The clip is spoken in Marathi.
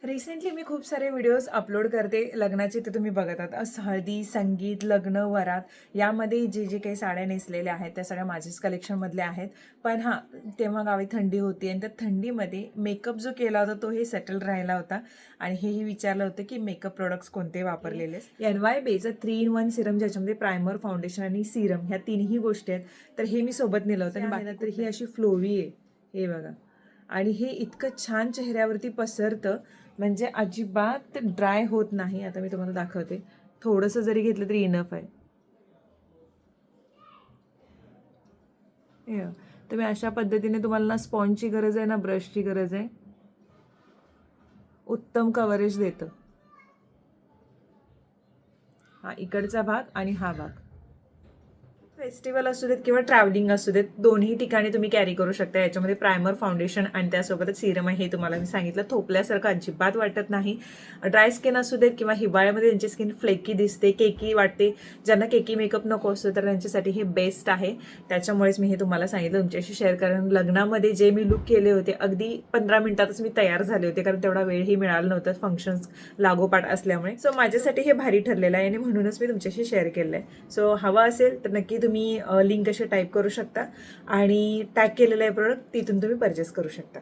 रिसेंटली मी खूप सारे व्हिडिओज अपलोड करते लग्नाचे, ते तुम्ही बघत आहात. हळदी, संगीत, लग्न, वरात यामध्ये जे जे काही साड्या नेसलेल्या आहेत त्या सगळ्या माझ्याच कलेक्शनमधल्या आहेत. पण हां, तेव्हा गावी थंडी होती आणि त्या थंडीमध्ये मेकअप जो केला होता तो हे सेटल राहिला होता. आणि हेही विचारलं होतं की मेकअप प्रोडक्ट्स कोणते वापरलेले. NYBेचं 3 in 1 सिरम, ज्याच्यामध्ये प्रायमर, फाउंडेशन आणि सिरम ह्या तिन्ही गोष्टी आहेत. तर हे मी सोबत नेलं होतं. आणि बाकी तर ही अशी फ्लोवी आहे, हे बघा. आणि हे इतकं छान चेहऱ्यावरती पसरतं, म्हणजे अजिबात ड्राय होत नाही. आता मी तुम्हाला दाखवते. थोडंसं जरी घेतलं तरी इनफ आहे. तुम्ही अशा पद्धतीने, तुम्हाला ना स्पॉन्जची गरज आहे ना ब्रशची गरज आहे. उत्तम कव्हरेज देतं. हा इकडचा भाग आणि हा भाग. फेस्टिवल असू देत किंवा ट्रॅव्हलिंग असू देत, दोन्ही ठिकाणी तुम्ही कॅरी करू शकता. याच्यामध्ये प्रायमर, फाउंडेशन आणि त्यासोबतच सिरम आहे. हे तुम्हाला मी सांगितलं, थोपल्यासारखं अजिबात वाटत नाही. ड्राय स्किन असू देत किंवा हिवाळ्यामध्ये त्यांची स्किन फ्लेकी दिसते, केकी वाटते, ज्यांना केकी मेकअप नको असतो तर त्यांच्यासाठी हे बेस्ट आहे. त्याच्यामुळेच मी हे तुम्हाला सांगितलं तुमच्याशी शेअर. कारण लग्नामध्ये जे मी लुक केले होते अगदी 15 मिनिटातच मी तयार झाले होते, कारण तेवढा वेळही मिळाला नव्हता फंक्शन्स लागोपाठ असल्यामुळे. सो माझ्यासाठी हे भारी ठरलेलं आहे आणि म्हणूनच मी तुमच्याशी शेअर केलं आहे. सो हवा असेल तर नक्की तुम्ही लिंक अशी टाईप करू शकता आणि टॅग केलेलं आहे प्रोडक्ट, तिथून तुम्ही परचेस करू शकता.